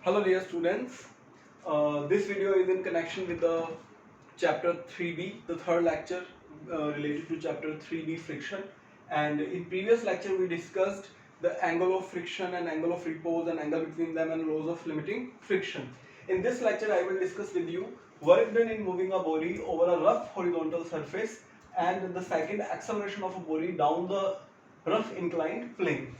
Hello dear students, this video is in connection with the chapter 3b, the third lecture related to chapter 3b friction. And in previous lecture we discussed the angle of friction and angle of repose and angle between them and laws of limiting friction. In this lecture I will discuss with you work done in moving a body over a rough horizontal surface and the second acceleration of a body down the rough inclined plane.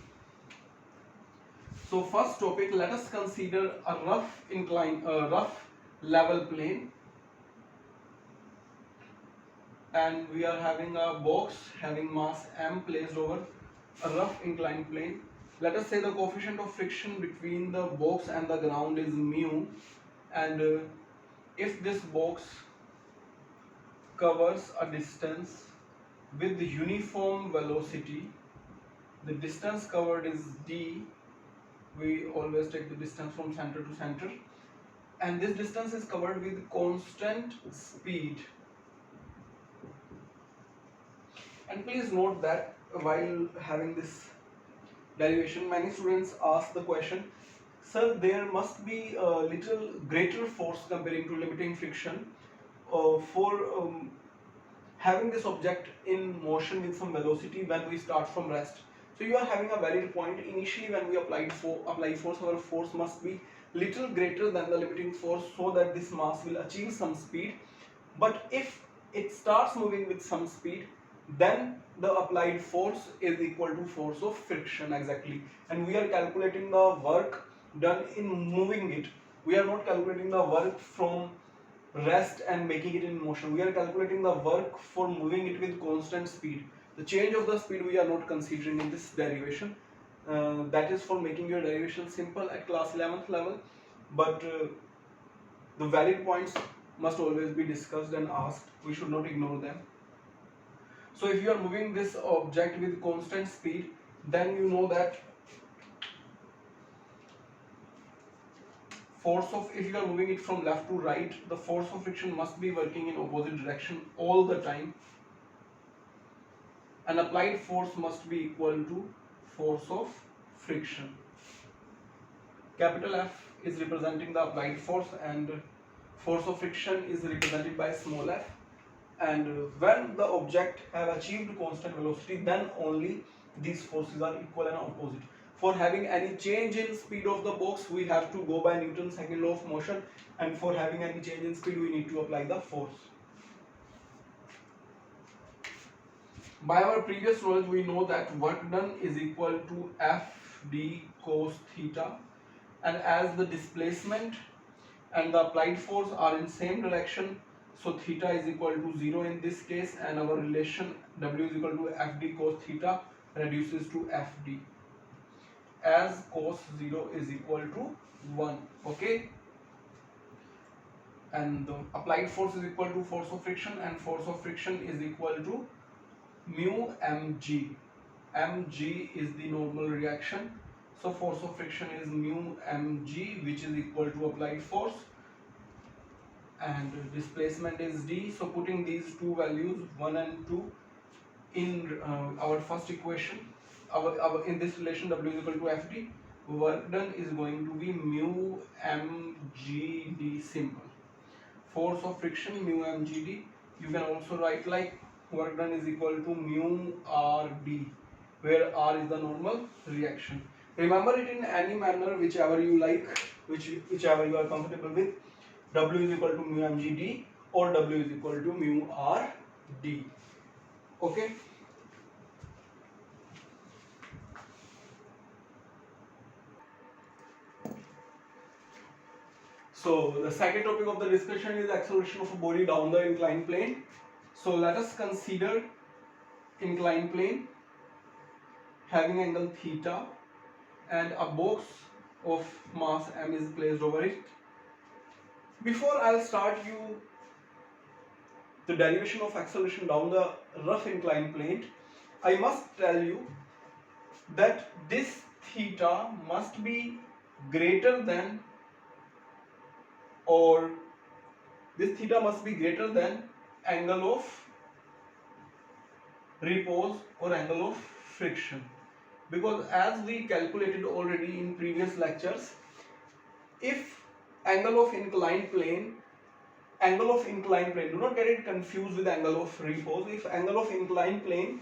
So first topic, let us consider a rough level plane, and we are having a box having mass m placed over a rough inclined plane. Let us say the coefficient of friction between the box and the ground is mu, and if this box covers a distance with uniform velocity, the distance covered is d. We always take the distance from center to center, and this distance is covered with constant speed. And please note that while having this derivation, many students ask the question, sir, there must be a little greater force comparing to limiting friction for having this object in motion with some velocity when we start from rest. So you are having a valid point. Initially when we apply force, our force must be little greater than the limiting force so that this mass will achieve some speed. But if it starts moving with some speed, then the applied force is equal to force of friction exactly, and we are calculating the work done in moving it. We are not calculating the work from rest and making it in motion. We are calculating the work for moving it with constant speed. The change of the speed we are not considering in this derivation. That is for making your derivation simple at class 11th level, but the valid points must always be discussed and asked. We should not ignore them. So if you are moving this object with constant speed, then you know that if you are moving it from left to right, the force of friction must be working in opposite direction all the time, and applied force must be equal to force of friction. Capital F is representing the applied force and force of friction is represented by small f. And when the object have achieved constant velocity, then only these forces are equal and opposite. For having any change in speed of the box, we have to go by Newton's second law of motion, and for having any change in speed, we need to apply the force. By our previous knowledge, we know that work done is equal to Fd cos theta, and as the displacement and the applied force are in same direction, so theta is equal to 0 in this case, and our relation W is equal to Fd cos theta reduces to Fd, as cos 0 is equal to 1. Okay, and the applied force is equal to force of friction, and force of friction is equal to mu mg. Mg is the normal reaction, so force of friction is mu mg, which is equal to applied force, and displacement is d. So putting these two values 1 and 2 in our first equation, in this relation W is equal to Fd, work done is going to be mu mgd simple. Force of friction mu mgd, you can also write like work done is equal to mu rd, where r is the normal reaction. Remember it in any manner, whichever you like, whichever you are comfortable with. W is equal to mu mgd or W is equal to mu rd. Okay. So the second topic of the discussion is acceleration of a body down the inclined plane. So let us consider inclined plane having angle theta, and a box of mass m is placed over it. Before I'll start you the derivation of acceleration down the rough inclined plane, I must tell you that this theta must be greater than, or this theta must be greater than angle of repose or angle of friction, because as we calculated already in previous lectures, if angle of inclined plane, do not get it confused with angle of repose. If angle of inclined plane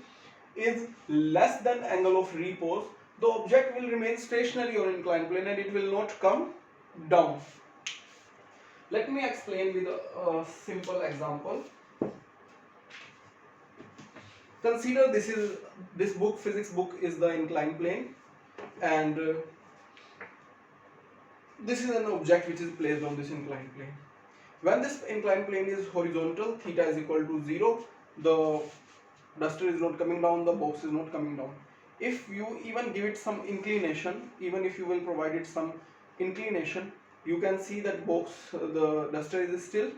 is less than angle of repose, the object will remain stationary on inclined plane and it will not come down. Let me explain with a simple example. Consider this book, physics book, is the inclined plane, and this is an object which is placed on this inclined plane. When this inclined plane is horizontal, theta is equal to 0, the duster is not coming down, the box is not coming down. If you even give it some inclination, even if you will provide it some inclination, you can see that the duster is still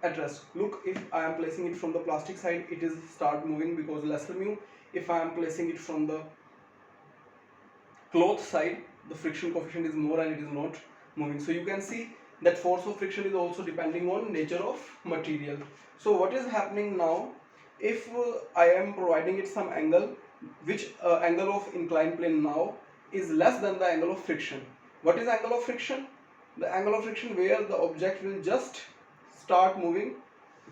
at rest. Look, if I am placing it from the plastic side, it is start moving because lesser mu. If I am placing it from the cloth side, the friction coefficient is more and it is not moving. So you can see that force of friction is also depending on nature of material. So what is happening now, if I am providing it some angle, which angle of inclined plane now is less than the angle of friction. What is angle of friction? The angle of friction where the object will just start moving.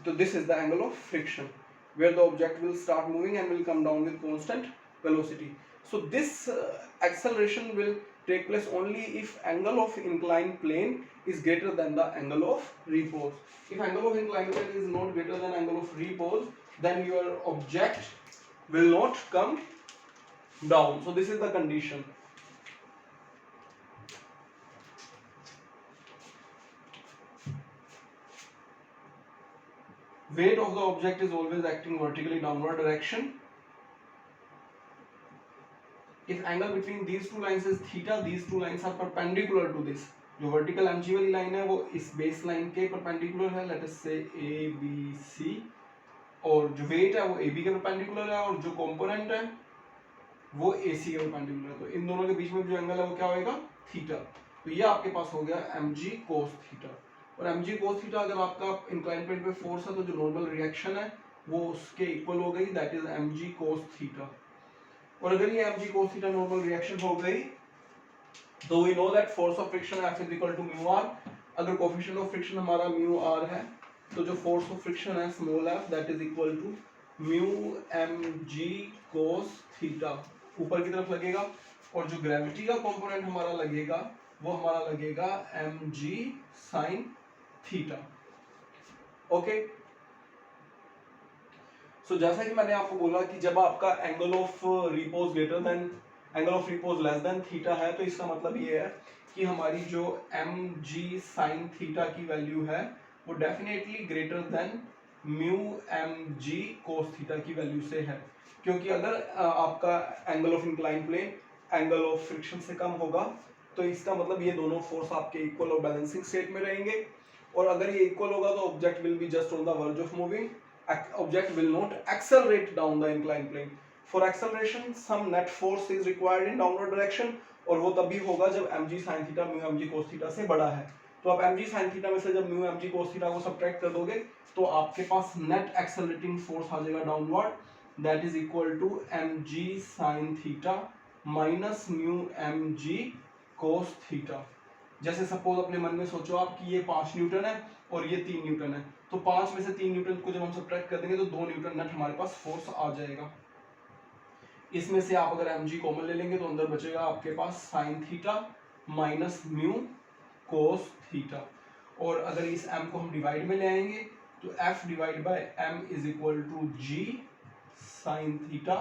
So this is the angle of friction where the object will start moving and will come down with constant velocity. So this acceleration will take place only if angle of inclined plane is greater than the angle of repose. If angle of inclined plane is not greater than angle of repose, then your object will not come down. So this is the condition. Weight of the object is always acting vertically downward direction. If angle between these two lines is theta, these two lines are perpendicular to this. जो vertical mg वाली line है वो इस base line के perpendicular है, let us say ABC, और जो weight है वो AB के perpendicular है और जो component है वो AC के perpendicular है. तो इन दोनों के बीच में जो एंगल है वो क्या होगा? थीटा. तो ये आपके पास हो गया mg cos थीटा. और mg cos थीटा अगर आपका इंक्लाइन प्लेन पे फोर्स है तो जो नॉर्मल रिएक्शन है वो उसके इक्वल हो गई, that is mg cos theta. और अगर ये mg cos theta normal reaction हो गई तो we know that force of friction F is equal to mu R. अगर कोफिशिएंट ऑफ फ्रिक्शन हमारा म्यू आर है तो जो फोर्स ऑफ फ्रिक्शन है small f that is equal to mu mg cos theta ऊपर की तरफ लगेगा. और जो ग्रेविटी का कंपोनेंट हमारा लगेगा वो हमारा लगेगा mg sin थीटा. ओके, सो जैसा कि मैंने आपको बोला कि जब आपका angle of repose greater than angle of repose less than theta है तो इसका मतलब ये है कि हमारी जो mg sin थीटा की वैल्यू है वो definitely greater than mu mg cos theta की वैल्यू से है. क्योंकि अगर आपका angle of incline plane angle of friction से कम होगा तो इसका मतलब ये दोनों फोर्स आपके इक्वल और बैलेंसिंग स्टेट में रहेंगे. और अगर ये इक्वल होगा तो object will be just on the verge of moving. Object will not accelerate down the inclined plane. For acceleration, some net force is required in downward direction, और वो तभी होगा जब mg sin theta mu mg cos theta से बड़ा है. तो आप mg sin थीटा में से जब म्यू mg cos थीटा को सब्ट्रैक्ट कर दोगे तो आपके पास नेट एक्सेलरेटिंग फोर्स आ जाएगा downward, that is equal to mg sin theta minus mu mg cos theta. जैसे सपोज अपने मन में सोचो आप कि ये 5 न्यूटन है और ये 3 न्यूटन है, तो 5 में से 3 न्यूटन को जब हम सब्ट्रैक्ट कर देंगे तो 2 न्यूटन नेट हमारे पास फोर्स आ जाएगा. इसमें से आप अगर mg कॉमन ले लेंगे तो अंदर बचेगा आपके पास sin theta minus mu cos theta. और अगर इस m को हम डिवाइड में ले आएंगे तो f divide by m is equal to g sin theta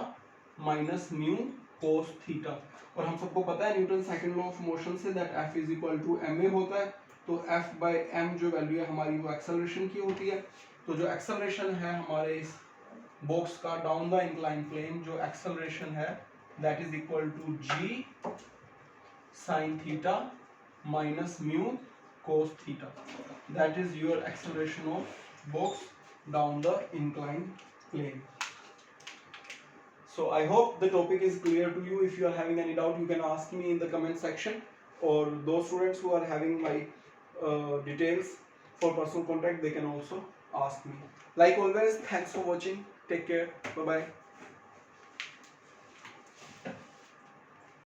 minus mu cos theta. और हम सबको पता है Newton second law of motion से that f is equal to ma होता है. तो f बाय m जो वैल्यू है हमारी वो एक्सेलरेशन की होती है. तो जो एक्सेलरेशन है हमारे इस बॉक्स का डाउन द इंक्लाइन प्लेन, जो एक्सेलरेशन है that is equal to g sin theta minus mu cos theta. That is your acceleration of box down the incline plane. So I hope the topic is clear to you. If you are having any doubt, you can ask me in the comment section, or those students who are having my details for personal contact, they can also ask me. Like always, thanks for watching. Take care. Bye bye.